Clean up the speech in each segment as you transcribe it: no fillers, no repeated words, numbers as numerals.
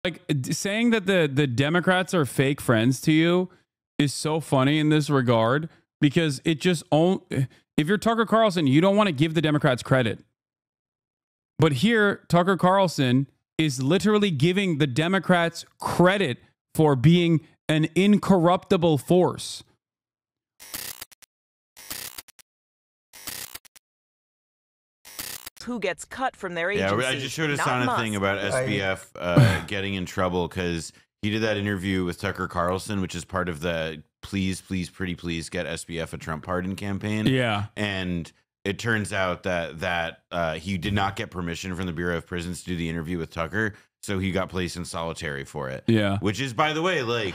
like saying that the Democrats are fake friends to you is so funny in this regard, because it just if you're Tucker Carlson, you don't want to give the Democrats credit. But here, Tucker Carlson is literally giving the Democrats credit for being an incorruptible force. Who gets cut from their agency. Yeah, I just showed Hasan a thing about SBF getting in trouble because he did that interview with Tucker Carlson, which is part of the please, please, pretty please get SBF a Trump pardon campaign. Yeah. And it turns out that he did not get permission from the Bureau of Prisons to do the interview with Tucker, so he got placed in solitary for it. Yeah. Which is, by the way, like,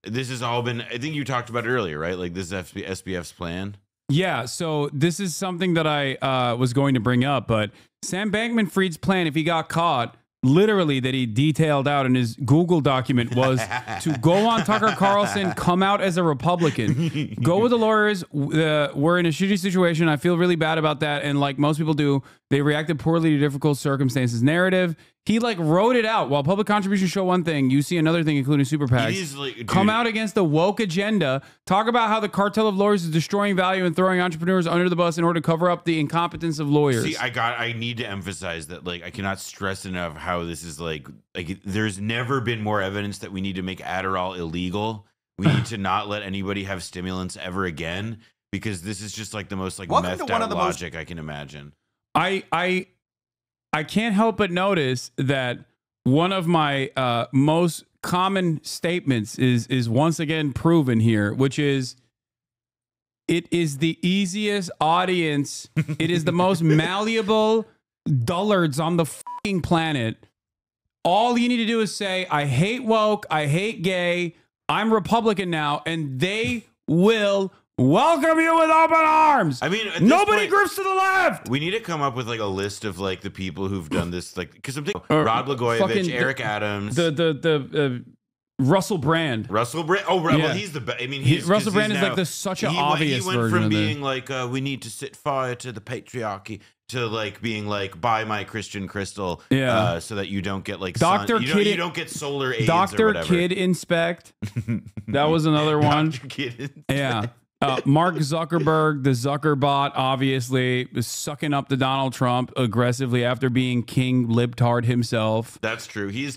this has all been, I think you talked about it earlier, right? Like, this is SBF's plan. Yeah, so this is something that I was going to bring up, but Sam Bankman-Fried's plan, if he got caught, literally that he detailed out in his Google document, was to go on Tucker Carlson, come out as a Republican, go with the lawyers. We're in a shitty situation. I feel really bad about that. And like most people do, they reacted poorly to difficult circumstances narrative. He like wrote it out. While public contributions show one thing, you see another thing, including super PACs. Like, come out against the woke agenda. Talk about how the cartel of lawyers is destroying value and throwing entrepreneurs under the bus in order to cover up the incompetence of lawyers. See, I need to emphasize that, like, I cannot stress enough how this is like there's never been more evidence that we need to make Adderall illegal. We need to not let anybody have stimulants ever again, because this is just like the most like methed out logic I can imagine. I can't help but notice that one of my most common statements is once again proven here, which is it is the easiest audience. It is the most malleable dullards on the fucking planet. All you need to do is say, I hate woke, I hate gay, I'm Republican now, and they will welcome you with open arms. I mean, nobody grifts to the left. We need to come up with like a list of like the people who've done this, like, because I'm thinking Rod Blagojevich, Eric Adams, the Russell Brand. Russell Brand. Oh, yeah. Well, he's the best. I mean, Russell Brand is like such an obvious version. He went from being like, we need to set fire to the patriarchy, to like being like, buy my Christian crystal, so that you don't get like you don't get solar AIDS or whatever. Kid Inspect. That was another one. Dr. Kid Inspect. Yeah. Mark Zuckerberg, the Zuckerbot, obviously was sucking up to Donald Trump aggressively after being king libtard himself. That's true. He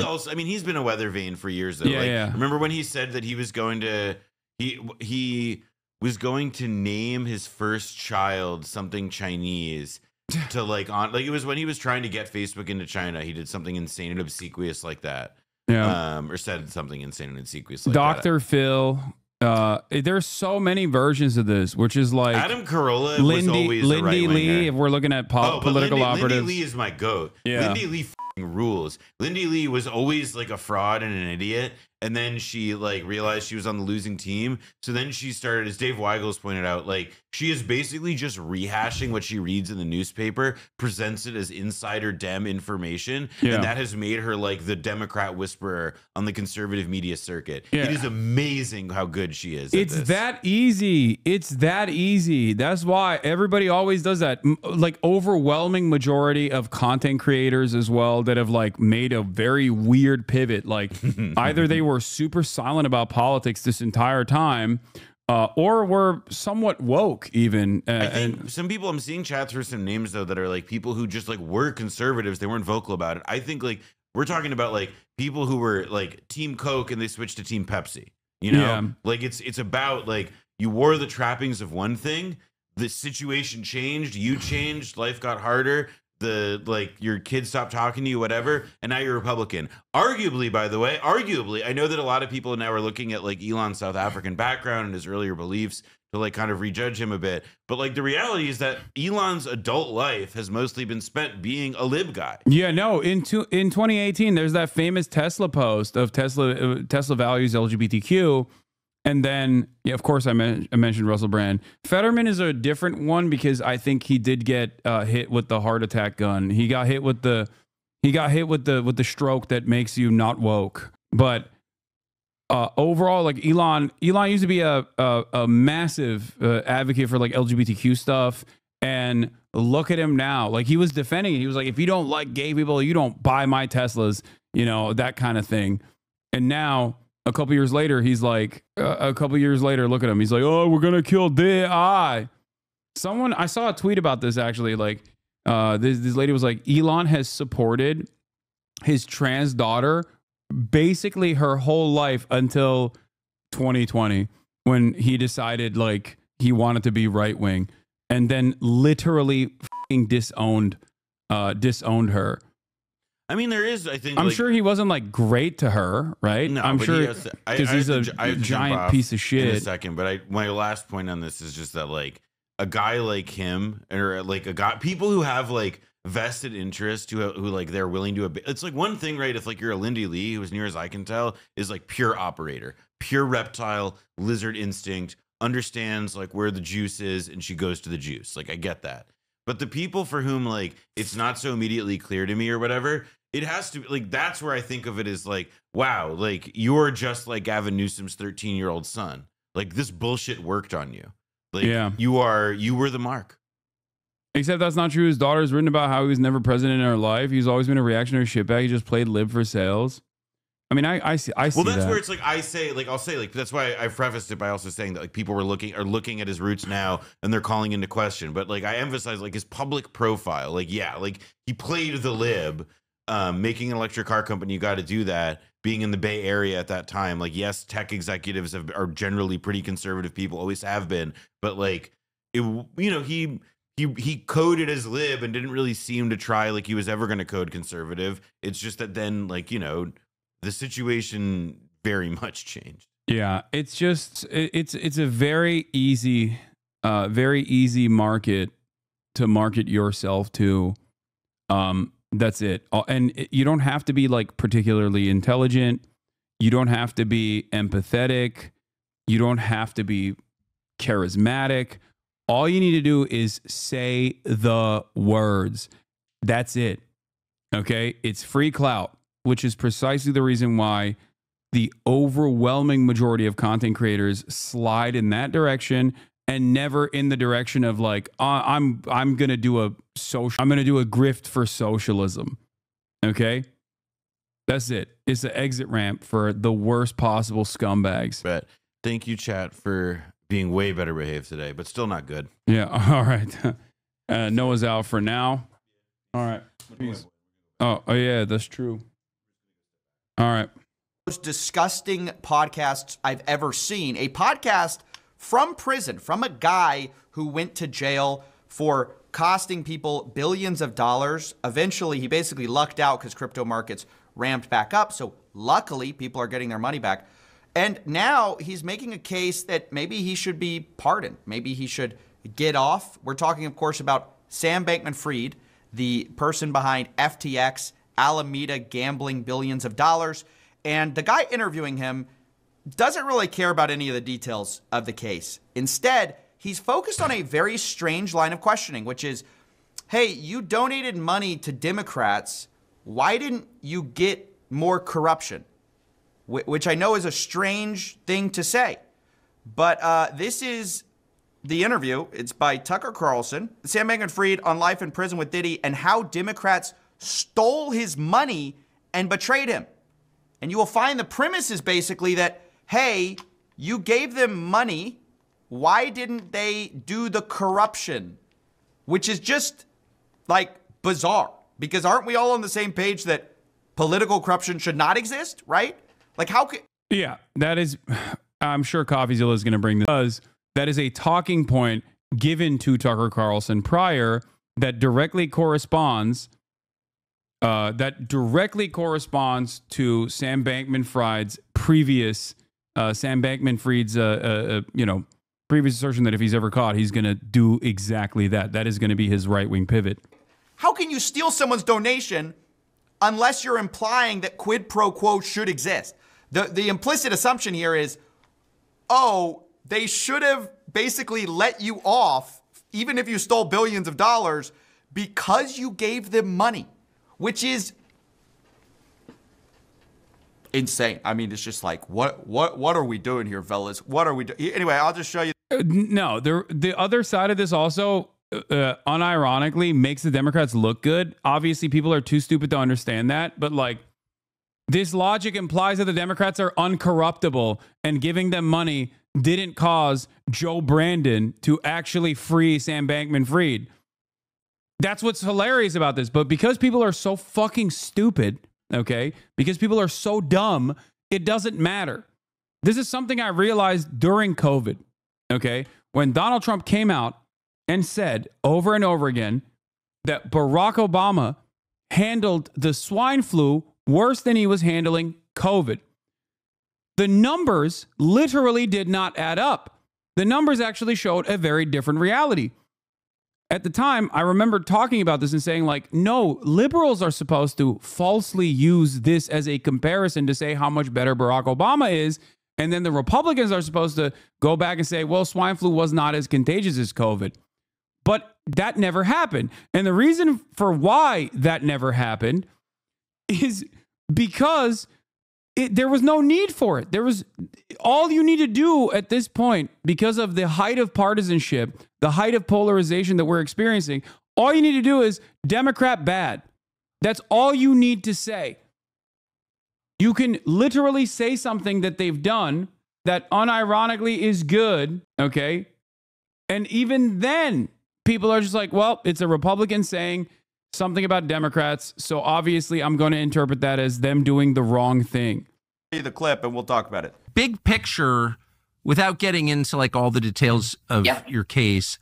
also, I mean, he's been a weather vane for years though. Yeah, Remember when he said that he was going to, he was going to name his first child something Chinese to like it was when he was trying to get Facebook into China. He did something insane and obsequious like that. Yeah. Or said something insane and obsequious like Dr. Phil. There's so many versions of this, which is like Adam Carolla was always Lindy Lee. If we're looking at political operatives, Lindy Lee is my goat. Yeah. Lindy Lee rules. Lindy Lee was always like a fraud and an idiot, and then she like realized she was on the losing team. So then she started, as Dave Weigel's pointed out, like she is basically just rehashing what she reads in the newspaper, presents it as insider Dem information, and that has made her like the Democrat whisperer on the conservative media circuit. It is amazing how good she is. It's that easy. It's that easy. That's why everybody always does that. Like overwhelming majority of content creators as well that have like made a very weird pivot. Like either they were super silent about politics this entire time, or were somewhat woke even. I think some people, I'm seeing chat through some names though that are like people who just like were conservatives. They weren't vocal about it. I think like we're talking about like people who were like Team Coke and they switched to Team Pepsi. You know, like it's about like you wore the trappings of one thing. The situation changed. You changed. Life got harder. Your kids stopped talking to you, whatever, and now you're Republican. Arguably, by the way, I know that a lot of people now are looking at like Elon's South African background and his earlier beliefs to like kind of rejudge him a bit. But like the reality is that Elon's adult life has mostly been spent being a lib guy. Yeah, no, in 2018, there's that famous Tesla post of Tesla values LGBTQ. And then, yeah, of course, I mentioned Russell Brand. Fetterman is a different one because I think he did get hit with the heart attack gun. He got hit with the stroke that makes you not woke. But overall, like Elon used to be a massive advocate for like LGBTQ stuff. And look at him now. Like he was defending it. He was like, if you don't like gay people, you don't buy my Teslas. you know, that kind of thing. And now a couple years later, he's like, look at him. He's like, oh, we're going to kill the AI. I saw a tweet about this actually. Like, this lady was like, Elon has supported his trans daughter basically her whole life until 2020 when he decided like he wanted to be right wing, and then literally disowned her. I mean, there is, I think, I'm sure he wasn't like great to her, right? No, I'm sure because he's a giant piece of shit. In a second, but my last point on this is just that like a guy like him, or like people who have like vested interest, who like they're willing to, it's like one thing, right? If like you're a Lindy Lee, who as near as I can tell is like pure operator, pure reptile, lizard instinct, understands like where the juice is, and she goes to the juice. Like I get that. But the people for whom like it's not so immediately clear to me or whatever, it has to be like, that's where I think of it as like, wow, like you're just like Gavin Newsom's 13-year-old son. Like this bullshit worked on you. Like you were the mark. Except that's not true. His daughter's written about how he was never present in her life. He's always been a reactionary shitbag. He just played lib for sales. I mean, I see. Well, that's where it's like I'll say like that's why I prefaced it by also saying that like people are looking at his roots now and they're calling into question. But like I emphasize like his public profile. Like like he played the lib, making an electric car company. You got to do that. Being in the Bay Area at that time, like yes, tech executives are generally pretty conservative people, always have been. But like he coded as lib and didn't really seem to try like he was ever going to code conservative. It's just that then like the situation very much changed. Yeah, it's just it's a very easy market to market yourself to. That's it. And you don't have to be like particularly intelligent. You don't have to be empathetic. You don't have to be charismatic. All you need to do is say the words. That's it. Okay? It's free clout, which is precisely the reason why the overwhelming majority of content creators slide in that direction and never in the direction of like, I'm going to do a grift for socialism. Okay? That's it. It's an exit ramp for the worst possible scumbags. But thank you, chat, for being way better behaved today, but still not good. Yeah. All right. Noah's out for now. All right. Peace. Oh yeah, that's true. All right. Most disgusting podcasts I've ever seen. A podcast from prison, from a guy who went to jail for costing people billions of dollars. Eventually, he basically lucked out because crypto markets ramped back up. So luckily, people are getting their money back. And now he's making a case that maybe he should be pardoned. Maybe he should get off. We're talking, of course, about Sam Bankman-Fried, the person behind FTX, Alameda gambling billions of dollars. And the guy interviewing him doesn't really care about any of the details of the case. Instead, he's focused on a very strange line of questioning, which is, hey, you donated money to Democrats. Why didn't you get more corruption? Which I know is a strange thing to say. But this is the interview. It's by Tucker Carlson, Sam Bankman-Fried on life in prison with Diddy, and how Democrats stole his money and betrayed him. And you will find the premise is basically that, hey, you gave them money. Why didn't they do the corruption? Which is just like bizarre, because aren't we all on the same page that political corruption should not exist, right? Like how could... Yeah, that is, I'm sure CoffeeZilla is going to bring this, because that is a talking point given to Tucker Carlson prior that directly corresponds to Sam Bankman-Fried's previous previous assertion that if he's ever caught, he's going to do exactly that. That is going to be his right-wing pivot. How can you steal someone's donation unless you're implying that quid pro quo should exist? The implicit assumption here is, oh, they should have basically let you off, even if you stole billions of dollars, because you gave them money, which is insane. I mean, it's just like, what are we doing here, fellas? What are we doing? Anyway, I'll just show you. No, the other side of this also, unironically, makes the Democrats look good. Obviously, people are too stupid to understand that, but like, This logic implies that the Democrats are uncorruptible, and giving them money didn't cause Joe Brandon to actually free Sam Bankman-Fried. That's what's hilarious about this. But because people are so fucking stupid, okay, because people are so dumb, it doesn't matter. This is something I realized during COVID, okay, when Donald Trump came out and said over and over again that Barack Obama handled the swine flu worse than he was handling COVID. The numbers literally did not add up. The numbers actually showed a very different reality. At the time, I remember talking about this and saying, like, no, liberals are supposed to falsely use this as a comparison to say how much better Barack Obama is. And then the Republicans are supposed to go back and say, well, swine flu was not as contagious as COVID. But that never happened. And the reason for why that never happened is because there was no need for it. There was all you need to do at this point, because of the height of partisanship, the height of polarization that we're experiencing, all you need to do is Democrat bad. That's all you need to say. You can literally say something that they've done that unironically is good, okay? And even then, people are just like, well, it's a Republican saying something about Democrats, so obviously I'm going to interpret that as them doing the wrong thing. The clip and we'll talk about it. Big picture, without getting into like all the details of your case,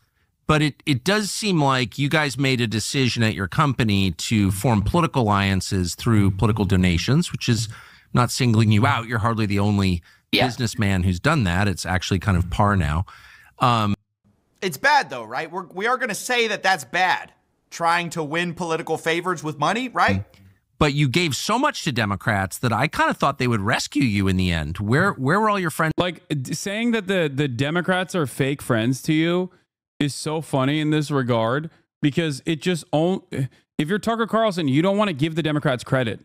but it does seem like you guys made a decision at your company to form political alliances through political donations, which is not singling you out. You're hardly the only businessman who's done that. It's actually kind of par now. It's bad though, right? We are going to say that that's bad. Trying to win political favors with money, right? But you gave so much to Democrats that I kind of thought they would rescue you in the end. Where were all your friends? Like, saying that the Democrats are fake friends to you is so funny in this regard, because it just if you're Tucker Carlson, you don't want to give the Democrats credit.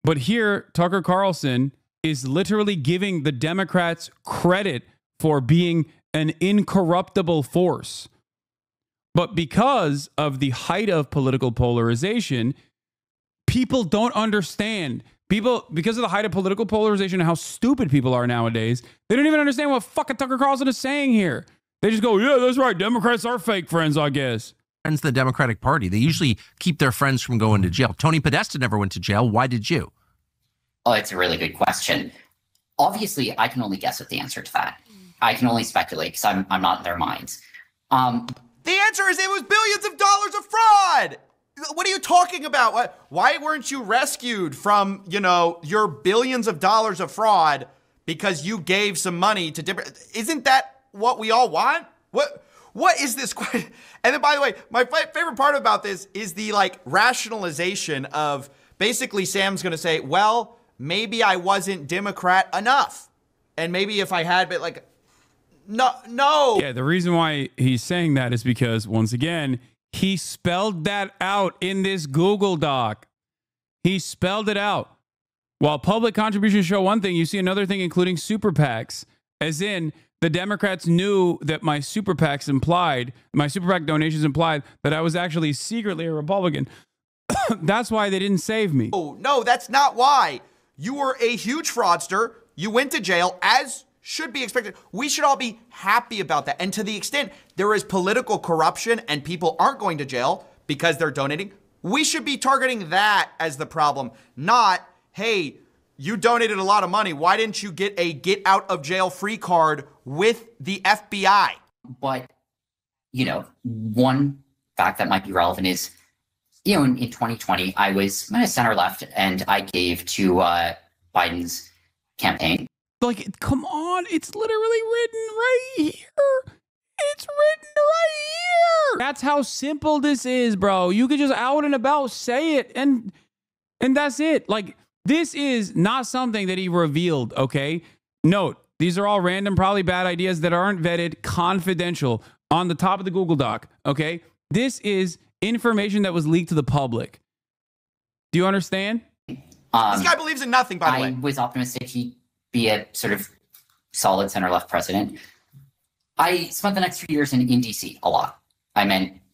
But here, Tucker Carlson is literally giving the Democrats credit for being an incorruptible force. But because of the height of political polarization, people don't understand. Because of the height of political polarization and how stupid people are nowadays, they don't even understand what fucking Tucker Carlson is saying here. They just go, yeah, that's right. Democrats are fake friends, I guess. Friends of the Democratic Party. They usually keep their friends from going to jail. Tony Podesta never went to jail. Why did you? Oh, it's a really good question. Obviously, I can only guess at the answer to that. I can only speculate because I'm not in their minds. The answer is it was billions of dollars of fraud. What are you talking about? Why weren't you rescued from, your billions of dollars of fraud because you gave some money to different? Isn't that what we all want? What is this? And then, by the way, my favorite part about this is the rationalization of basically Sam's going to say, well, maybe I wasn't Democrat enough. And maybe if I had been no. Yeah, the reason why he's saying that is because, once again, he spelled that out in this Google Doc. He spelled it out. While public contributions show one thing, you see another thing, including super PACs. As in, the Democrats knew that my super PAC donations implied that I was actually secretly a Republican. That's why they didn't save me. Oh, no, that's not why. You were a huge fraudster. You went to jail, as should be expected. We should all be happy about that. And to the extent there is political corruption and people aren't going to jail because they're donating, we should be targeting that as the problem, not, hey, you donated a lot of money. Why didn't you get a get out of jail free card with the FBI? But, one fact that might be relevant is, in 2020, I was center left and I gave to Biden's campaign. Come on, it's literally written right here. It's written right here. That's how simple this is, bro. You could just out and about say it, and that's it. This is not something that he revealed, okay? Note, these are all random, probably bad ideas that aren't vetted, confidential, on the top of the Google Doc, okay? This is information that was leaked to the public. Do you understand? This guy believes in nothing, by the way. I was optimistic he'd be a sort of solid center-left president. I spent the next few years in D.C. a lot. I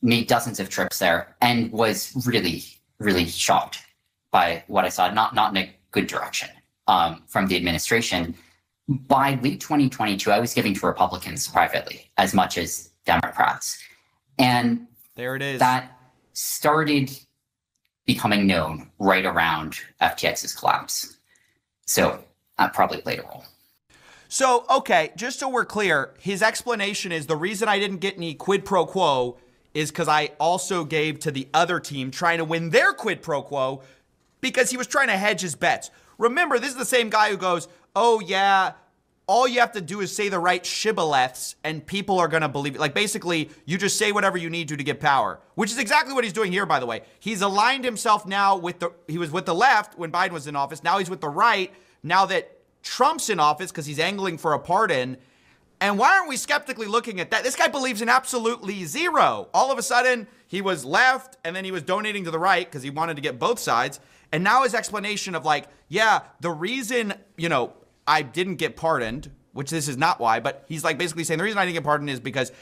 made dozens of trips there and was really, really shocked by what I saw, not in a good direction from the administration. By late 2022, I was giving to Republicans privately as much as Democrats. And there it is. That started becoming known right around FTX's collapse. So that probably played a role. So, okay, just so we're clear, his explanation is the reason I didn't get any quid pro quo is because I also gave to the other team trying to win their quid pro quo because he was trying to hedge his bets. Remember, this is the same guy who goes, oh yeah, all you have to do is say the right shibboleths and people are going to believe it. Like basically, you just say whatever you need to get power, which is exactly what he's doing here, by the way. He's aligned himself now with he was with the left when Biden was in office. Now he's with the right now that Trump's in office because he's angling for a pardon. And why aren't we skeptically looking at that? This guy believes in absolutely zero. All of a sudden, he was left and then he was donating to the right because he wanted to get both sides. And now his explanation of like, yeah, the reason, you know, I didn't get pardoned, which this is not why, but he's like basically saying the reason I didn't get pardoned is because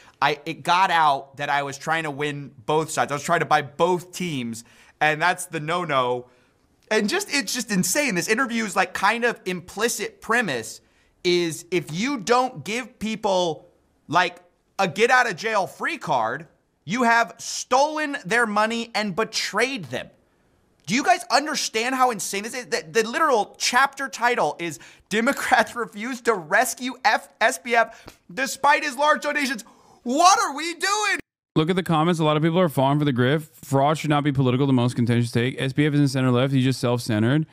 it got out that I was trying to win both sides. I was trying to buy both teams, and that's the no-no. And it's just insane. This interview's like kind of implicit premise is if you don't give people like a get out of jail free card, you have stolen their money and betrayed them. Do you guys understand how insane this is? The literal chapter title is Democrats Refuse to Rescue SBF Despite His Large Donations. What are we doing? Look at the comments. A lot of people are falling for the grift. Fraud should not be political, the most contentious take. SBF isn't center-left. He's just self-centered.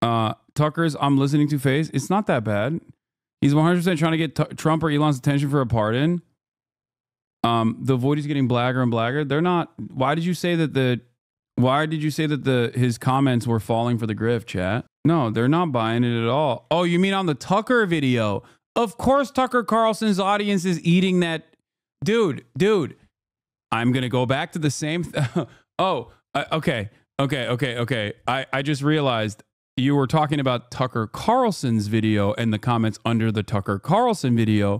Tucker's I'm listening to face. It's not that bad. He's 100% trying to get Trump or Elon's attention for a pardon. The void is getting blagger and blagger. They're not. Why did you say that his comments were falling for the grift, chat? No, they're not buying it at all. Oh, you mean on the Tucker video? Of course Tucker Carlson's audience is eating that. Dude, I'm going to go back to the same. Okay. I just realized you were talking about Tucker Carlson's video and the comments under the Tucker Carlson video.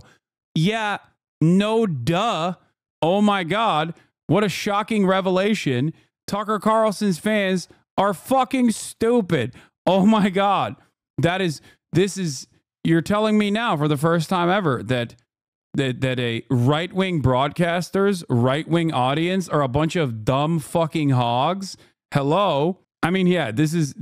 Yeah, no duh. Oh my God. What a shocking revelation. Tucker Carlson's fans are fucking stupid. Oh my God. You're telling me now for the first time ever that a right-wing broadcaster's right-wing audience are a bunch of dumb fucking hogs. Hello. I mean, yeah,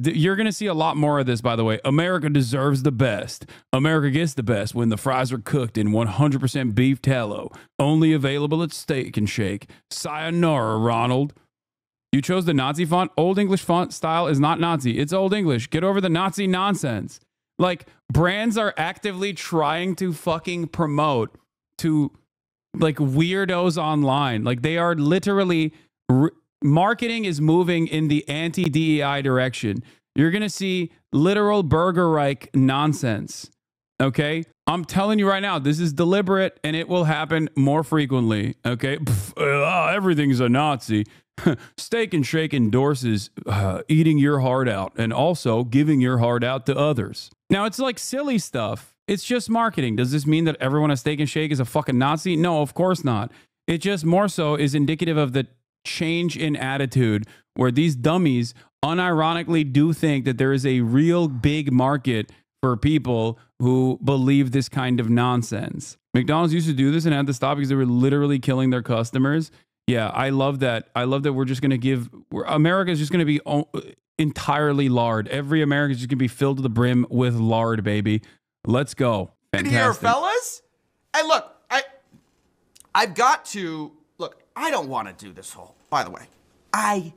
you're going to see a lot more of this, by the way. America deserves the best. America gets the best when the fries are cooked in 100% beef tallow. Only available at Steak and Shake. Sayonara, Ronald. You chose the Nazi font. Old English font style is not Nazi. It's Old English. Get over the Nazi nonsense. Like, brands are actively trying to fucking promote to, like, weirdos online. Like, they are literally... marketing is moving in the anti-DEI direction. You're going to see literal Burger-Reich nonsense. Okay? I'm telling you right now, this is deliberate and it will happen more frequently. Okay? Everything's a Nazi. Steak and Shake endorses eating your heart out and also giving your heart out to others. Now, it's like silly stuff. It's just marketing. Does this mean that everyone at Steak and Shake is a fucking Nazi? No, of course not. It just more so is indicative of the change in attitude where these dummies unironically do think that there is a real big market for people who believe this kind of nonsense. McDonald's used to do this and had to stop because they were literally killing their customers. Yeah, I love that. I love that we're just going to America is just going to be entirely lard. Every American is just going to be filled to the brim with lard, baby. Let's go. Fantastic. Here, fellas. And look, I've got to, I don't want to do this whole, by the way, I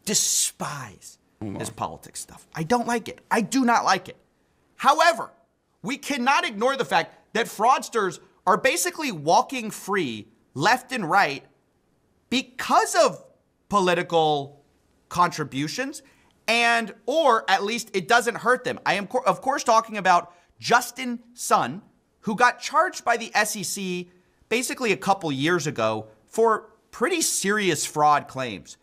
despise this politics stuff. I don't like it. I do not like it. However, we cannot ignore the fact that fraudsters are basically walking free left and right because of political contributions or at least it doesn't hurt them. I am, of course, talking about Justin Sun, who got charged by the SEC basically a couple years ago for pretty serious fraud claims.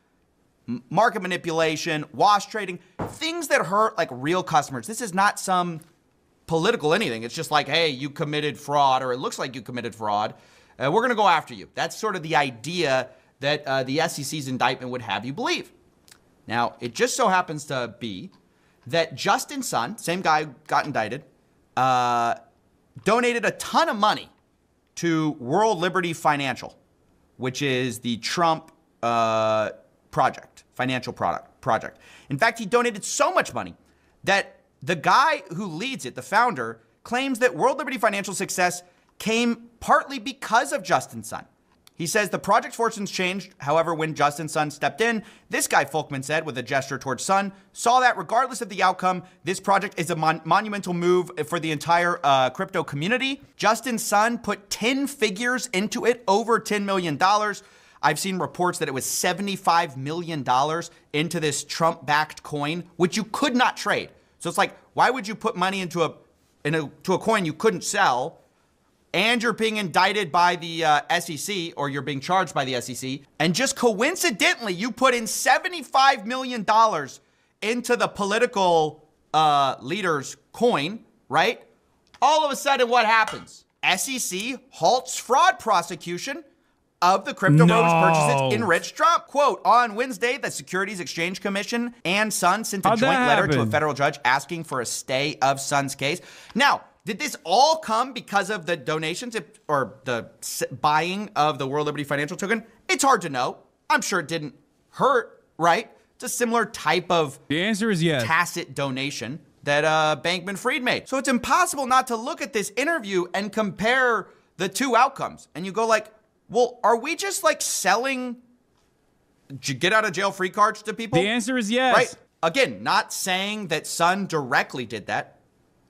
Market manipulation, wash trading, things that hurt like real customers. This is not some political anything. It's just like, hey, you committed fraud, or it looks like you committed fraud. We're going to go after you. That's sort of the idea that the SEC's indictment would have you believe. Now, it just so happens to be that Justin Sun, same guy who got indicted, donated a ton of money to World Liberty Financial, which is the Trump financial project. In fact, he donated so much money that the guy who leads it, the founder, claims that World Liberty Financial's success came partly because of Justin Sun. He says the project's fortunes changed, however, when Justin Sun stepped in. This guy, Folkman said, with a gesture towards Sun, saw that regardless of the outcome, this project is a monumental move for the entire crypto community. Justin Sun put 10 figures into it, over $10 million. I've seen reports that it was $75 million into this Trump-backed coin, which you could not trade. So it's like, why would you put money into a coin you couldn't sell? And you're being indicted by the SEC, or you're being charged by the SEC, and just coincidentally, you put in $75 million into the political leader's coin, right? All of a sudden, what happens? SEC halts fraud prosecution of the crypto rogues purchases enriched Trump. Quote, on Wednesday, the Securities Exchange Commission and Sun sent a joint letter to a federal judge asking for a stay of Sun's case. Now, did this all come because of the donations or the buying of the World Liberty Financial token? It's hard to know. I'm sure it didn't hurt, right? It's a similar type of the answer is yes. Tacit donation that Bankman-Fried made. So it's impossible not to look at this interview and compare the two outcomes. And you go like, well, are we just like selling get out of jail free cards to people? The answer is yes. Right? Again, not saying that Sun directly did that.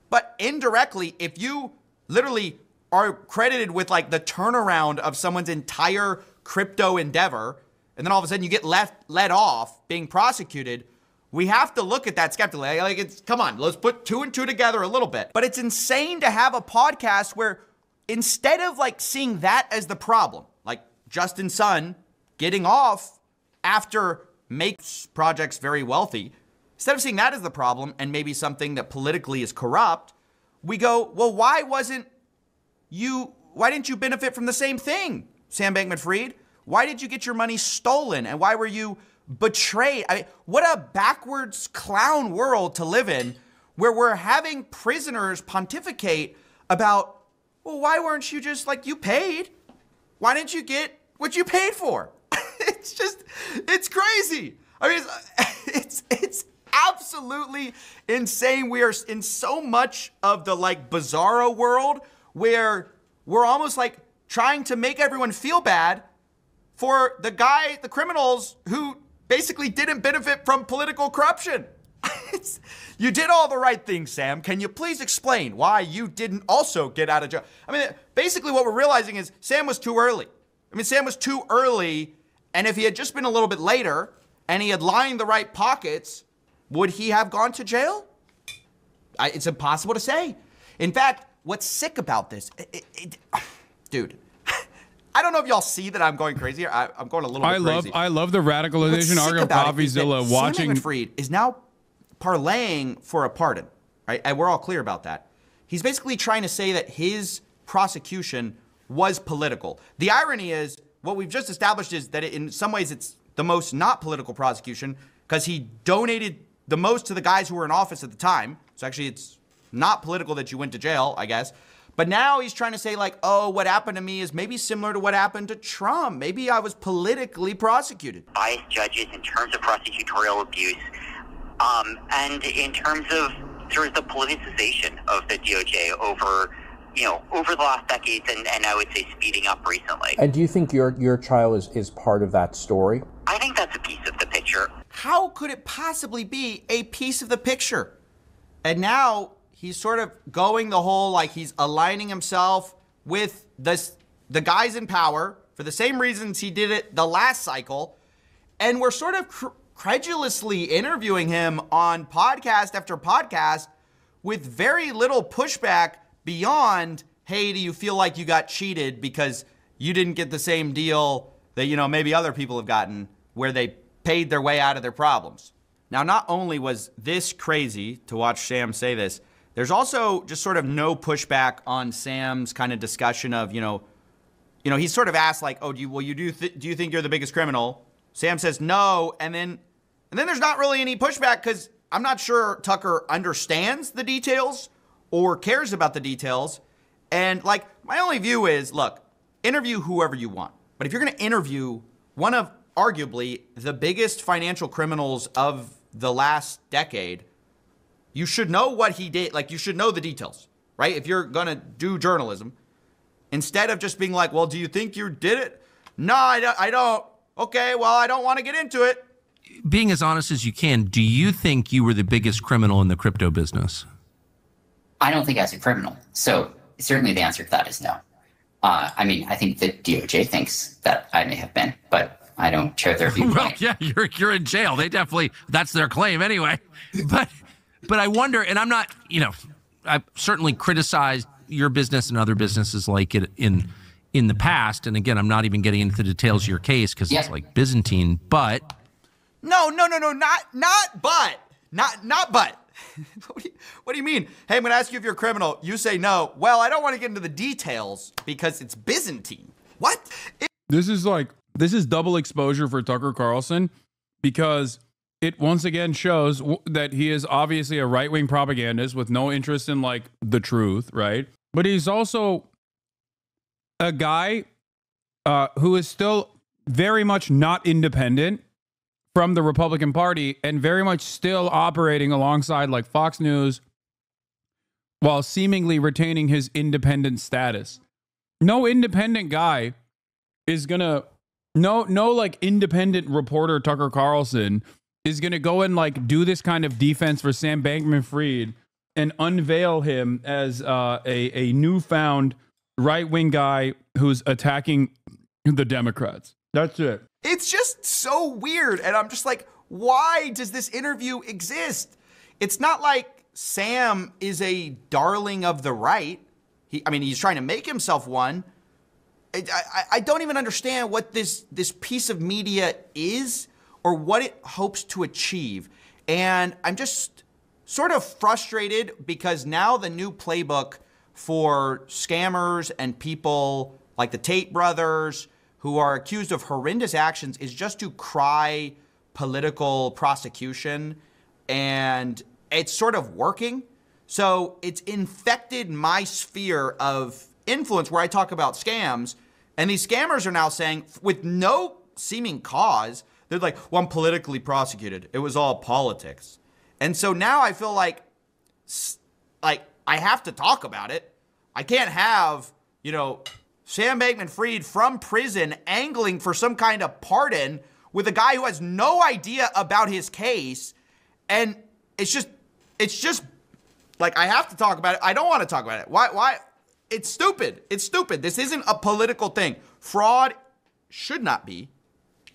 But indirectly, if you literally are credited with like the turnaround of someone's entire crypto endeavor, and then all of a sudden you get let off being prosecuted, we have to look at that skeptically. Like, it's, come on, let's put two and two together a little bit. But it's insane to have a podcast where instead of like seeing that as the problem, like Justin Sun getting off after makes projects very wealthy, instead of seeing that as the problem and maybe something that politically is corrupt, we go, well, why didn't you benefit from the same thing, Sam Bankman-Fried? Why did you get your money stolen? And why were you betrayed? I mean, what a backwards clown world to live in, where we're having prisoners pontificate about, well, why weren't you just like, you paid? Why didn't you get what you paid for? It's crazy. I mean, it's absolutely insane. We are in so much of the like bizarro world where we're almost like trying to make everyone feel bad for the criminals who basically didn't benefit from political corruption. You did all the right things, Sam. Can you please explain why you didn't also get out of jail? I mean, basically what we're realizing is Sam was too early. I mean, Sam was too early, and if he had just been a little bit later and he had lined the right pockets, would he have gone to jail? It's impossible to say. In fact, what's sick about this, dude, I don't know if y'all see that I'm going crazy here. I'm going a little bit crazy. I love the radicalization arc of CoffeeZilla watching. Sam Bankman-Fried is now parlaying for a pardon, right? And we're all clear about that. He's basically trying to say that his prosecution was political. The irony is, what we've just established is that in some ways it's the most not political prosecution because he donated the most to the guys who were in office at the time. So actually it's not political that you went to jail, I guess. But now he's trying to say like, oh, what happened to me is maybe similar to what happened to Trump. Maybe I was politically prosecuted. Biased judges in terms of prosecutorial abuse, and in terms of sort of the politicization of the DOJ over the last decades, and I would say speeding up recently. And do you think your child is part of that story? I think that's a piece of the picture. How could it possibly be a piece of the picture? And now he's sort of going the whole, like he's aligning himself with the guys in power for the same reasons he did it the last cycle. And we're sort of credulously interviewing him on podcast after podcast with very little pushback beyond, hey, do you feel like you got cheated because you didn't get the same deal that, maybe other people have gotten where they paid their way out of their problems? Now, not only was this crazy to watch Sam say this, there's also just sort of no pushback on Sam's kind of discussion of, he's sort of asked like, oh, do you think you're the biggest criminal? Sam says no, and then And then there's not really any pushback because I'm not sure Tucker understands the details or cares about the details. And like, my only view is, look, interview whoever you want. But if you're going to interview one of arguably the biggest financial criminals of the last decade, you should know what he did. Like, you should know the details, right? If you're going to do journalism, instead of just being like, well, do you think you did it? No, I don't. Okay, well, I don't want to get into it. Being as honest as you can, do you think you were the biggest criminal in the crypto business? I don't think as a criminal. So certainly the answer to that is no. I mean, I think the DOJ thinks that I may have been, but I don't share their viewpoint. Well, yeah, you're in jail. They definitely, that's their claim anyway. But I wonder, and I'm not, I've certainly criticized your business and other businesses like it in the past. And again, I'm not even getting into the details of your case because it's like Byzantine, but. No, not but. Not but. What do you mean? Hey, I'm going to ask you if you're a criminal. You say no. Well, I don't want to get into the details because it's Byzantine. What? This is double exposure for Tucker Carlson because it once again shows that he is obviously a right-wing propagandist with no interest in like the truth, right? But he's also a guy who is still very much not independent from the Republican Party and very much still operating alongside like Fox News while seemingly retaining his independent status. No independent guy is gonna, no like independent reporter Tucker Carlson is gonna go and like do this kind of defense for Sam Bankman-Fried and unveil him as a newfound right-wing guy who's attacking the Democrats. That's it. It's just so weird. And I'm just like, why does this interview exist? It's not like Sam is a darling of the right. He's trying to make himself one. I don't even understand what this piece of media is or what it hopes to achieve. And I'm just sort of frustrated because now the new playbook for scammers and people like the Tate brothers who are accused of horrendous actions is just to cry political prosecution, and it's sort of working. So it's infected my sphere of influence where I talk about scams, and these scammers are now saying, with no seeming cause, they're like, well, I'm politically prosecuted. It was all politics. And so now I feel like I have to talk about it. I can't have, Sam Bankman-Fried from prison angling for some kind of pardon with a guy who has no idea about his case. And it's just like, I have to talk about it. I don't want to talk about it. Why? It's stupid. It's stupid. This isn't a political thing. Fraud should not be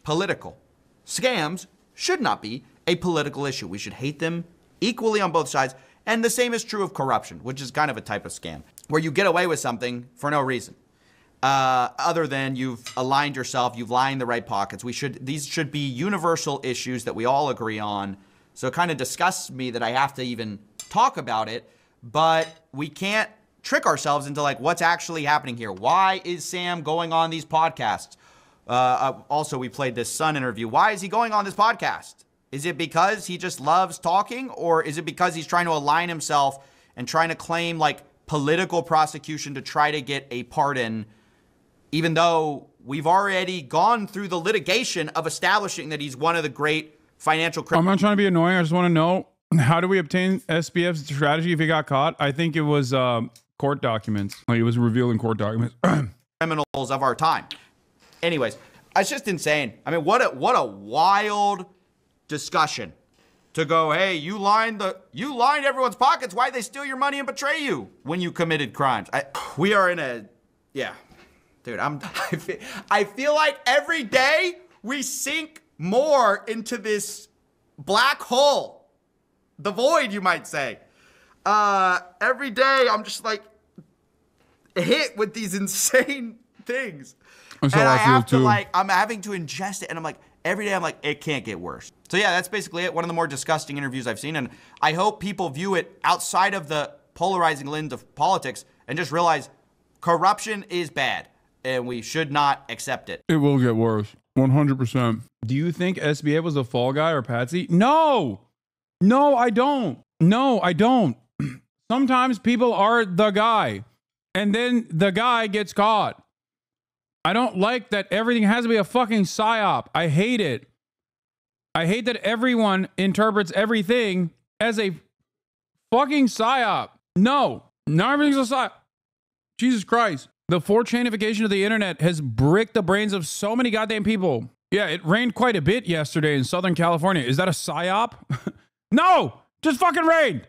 political. Scams should not be a political issue. We should hate them equally on both sides. And the same is true of corruption, which is kind of a type of scam where you get away with something for no reason. Other than you've aligned yourself, you've lined the right pockets. These should be universal issues that we all agree on. So it kind of disgusts me that I have to even talk about it, but we can't trick ourselves into like what's actually happening here. Why is Sam going on these podcasts? Also, we played this Sun interview. Why is he going on this podcast? Is it because he just loves talking, or is it because he's trying to align himself and trying to claim like political prosecution to try to get a pardon, even though we've already gone through the litigation of establishing that he's one of the great financial criminals? I'm not trying to be annoying. I just want to know, how do we obtain SBF's strategy if he got caught? I think it was court documents. Like, it was revealing court documents. Criminals of our time. Anyways, it's just insane. I mean, what a wild discussion to go, hey, you lined everyone's pockets. Why'd they steal your money and betray you when you committed crimes? We are in a, yeah. Dude, I feel like every day we sink more into this black hole, the void, you might say. Every day I'm just like hit with these insane things. And I have to I'm having to ingest it, and I'm like, every day I'm like, it can't get worse. So yeah, that's basically it. One of the more disgusting interviews I've seen, and I hope people view it outside of the polarizing lens of politics and just realize corruption is bad. And we should not accept it. It will get worse. 100%. Do you think SBA was a fall guy or patsy? No, I don't. Sometimes people are the guy and then the guy gets caught. I don't like that everything has to be a fucking psyop. I hate it. I hate that everyone interprets everything as a fucking psyop. No, not everything's a psyop. Jesus Christ. The 4chanification of the internet has bricked the brains of so many goddamn people. Yeah, it rained quite a bit yesterday in Southern California. Is that a psyop? No, just fucking rained.